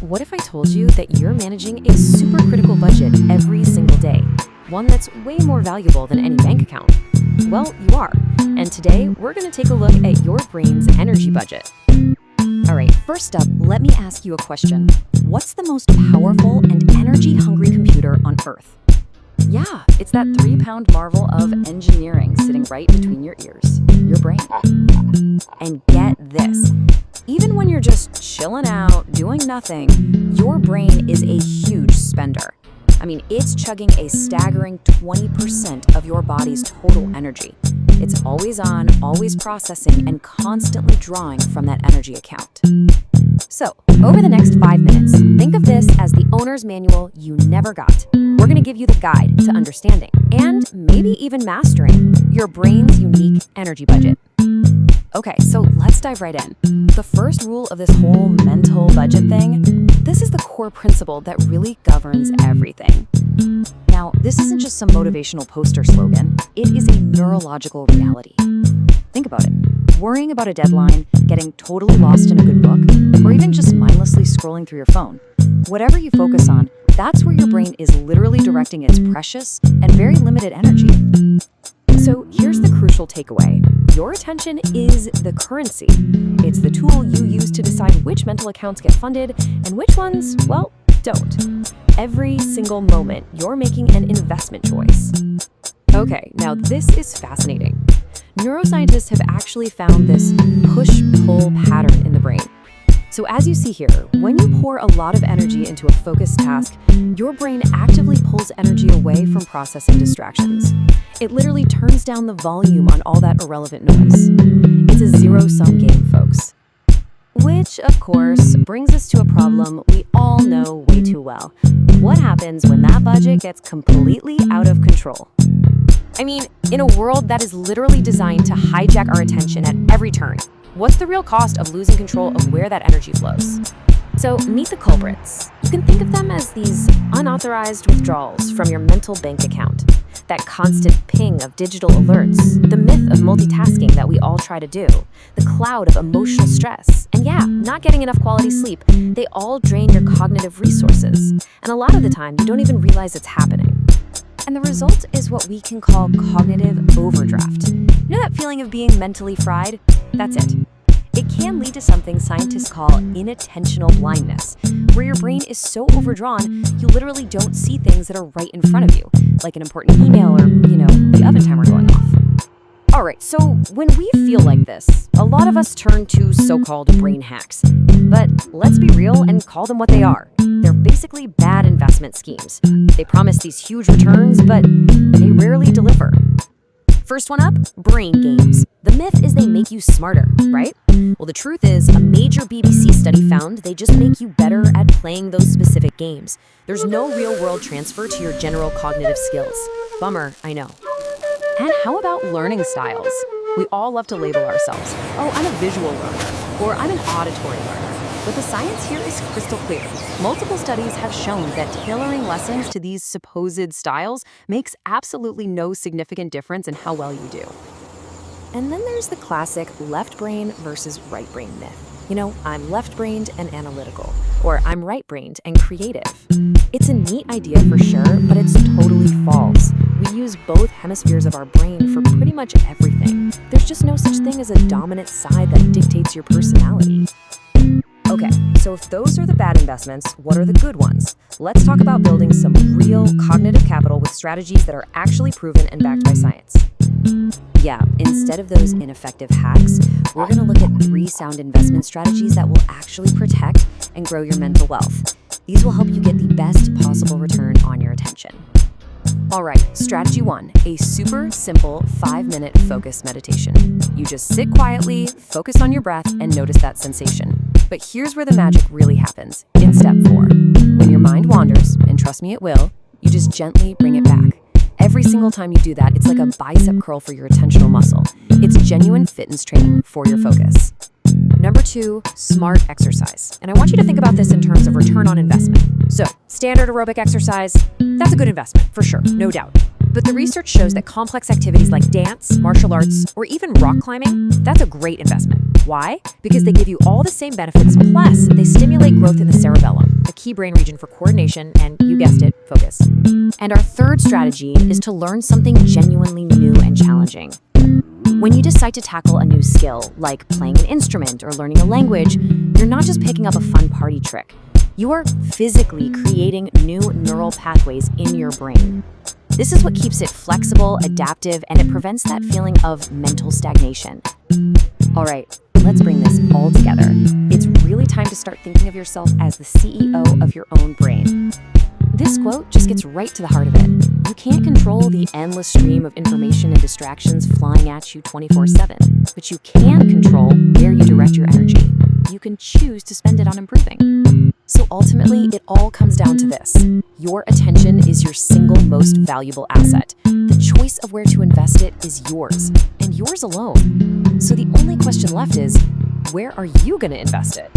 What if I told you that you're managing a super critical budget every single day? One that's way more valuable than any bank account? Well, you are. And today, we're going to take a look at your brain's energy budget. All right, first up, let me ask you a question. What's the most powerful and energy-hungry computer on Earth? Yeah, it's that 3-pound marvel of engineering sitting right between your ears, your brain. And get this, even when you're just chilling out, doing nothing, your brain is a huge spender. I mean, it's chugging a staggering 20% of your body's total energy. It's always on, always processing, and constantly drawing from that energy account. So, over the next 5 minutes, think of this as the owner's manual you never got. We're going to give you the guide to understanding, and maybe even mastering, your brain's unique energy budget. Okay, so let's dive right in. The first rule of this whole mental budget thing, this is the core principle that really governs everything. Now, this isn't just some motivational poster slogan. It is a neurological reality. Think about it. Worrying about a deadline, getting totally lost in a good book, or even just mindlessly scrolling through your phone. Whatever you focus on, that's where your brain is literally directing its precious and very limited energy. So here's the crucial takeaway. Your attention is the currency. It's the tool you use to decide which mental accounts get funded and which ones, well, don't. Every single moment, you're making an investment choice. Okay, now this is fascinating. Neuroscientists have actually found this push-pull pattern in the brain. So as you see here, when you pour a lot of energy into a focused task, your brain actively pulls energy away from processing distractions. It literally turns down the volume on all that irrelevant noise. It's a zero-sum game, folks. Which, of course, brings us to a problem we all know way too well. What happens when that budget gets completely out of control? I mean, in a world that is literally designed to hijack our attention at every turn, what's the real cost of losing control of where that energy flows? So meet the culprits. You can think of them as these unauthorized withdrawals from your mental bank account. That constant ping of digital alerts, the myth of multitasking that we all try to do, the cloud of emotional stress, and yeah, not getting enough quality sleep, they all drain your cognitive resources. And a lot of the time, you don't even realize it's happening. And the result is what we can call cognitive overdraft. You know that feeling of being mentally fried? That's it. It can lead to something scientists call inattentional blindness, where your brain is so overdrawn, you literally don't see things that are right in front of you, like an important email or, the oven timer going off. All right, so when we feel like this, a lot of us turn to so-called brain hacks. But let's be real and call them what they are. They're basically bad investment schemes. They promise these huge returns, but they rarely deliver. First one up, brain games. The myth is they make you smarter, right? Well, the truth is, a major BBC study found they just make you better at playing those specific games. There's no real-world transfer to your general cognitive skills. Bummer, I know. And how about learning styles? We all love to label ourselves. Oh, I'm a visual learner, or I'm an auditory learner. But the science here is crystal clear. Multiple studies have shown that tailoring lessons to these supposed styles makes absolutely no significant difference in how well you do. And then there's the classic left brain versus right brain myth. I'm left-brained and analytical, or I'm right-brained and creative. It's a neat idea for sure, but it's totally false. We use both hemispheres of our brain for pretty much everything. There's just no such thing as a dominant side that dictates your personality. Okay, so if those are the bad investments, what are the good ones? Let's talk about building some real cognitive capital with strategies that are actually proven and backed by science. Yeah, instead of those ineffective hacks, we're going to look at 3 sound investment strategies that will actually protect and grow your mental wealth. These will help you get the best possible return on your attention. All right, strategy 1, a super simple 5-minute focus meditation. You just sit quietly, focus on your breath, and notice that sensation. But here's where the magic really happens, in step 4. When your mind wanders, and trust me it will, you just gently bring it back. Every single time you do that, it's like a bicep curl for your attentional muscle. It's genuine fitness training for your focus. Number 2, smart exercise. And I want you to think about this in terms of return on investment. So, standard aerobic exercise, that's a good investment, for sure, no doubt. But the research shows that complex activities like dance, martial arts, or even rock climbing, that's a great investment. Why? Because they give you all the same benefits, plus they stimulate growth in the cerebellum. key brain region for coordination and, you guessed it, focus. And our third strategy is to learn something genuinely new and challenging. When you decide to tackle a new skill, like playing an instrument or learning a language, you're not just picking up a fun party trick. You are physically creating new neural pathways in your brain. This is what keeps it flexible, adaptive, and it prevents that feeling of mental stagnation. All right, let's bring this all together. It's really time to start thinking of yourself as the CEO of your own brain. This quote just gets right to the heart of it. You can't control the endless stream of information and distractions flying at you 24/7, but you can control where you direct your energy. You can choose to spend it on improving. So ultimately, it all comes down to this. Your attention is your single most valuable asset. The choice of where to invest it is yours, and yours alone. So the only question left is, where are you going to invest it?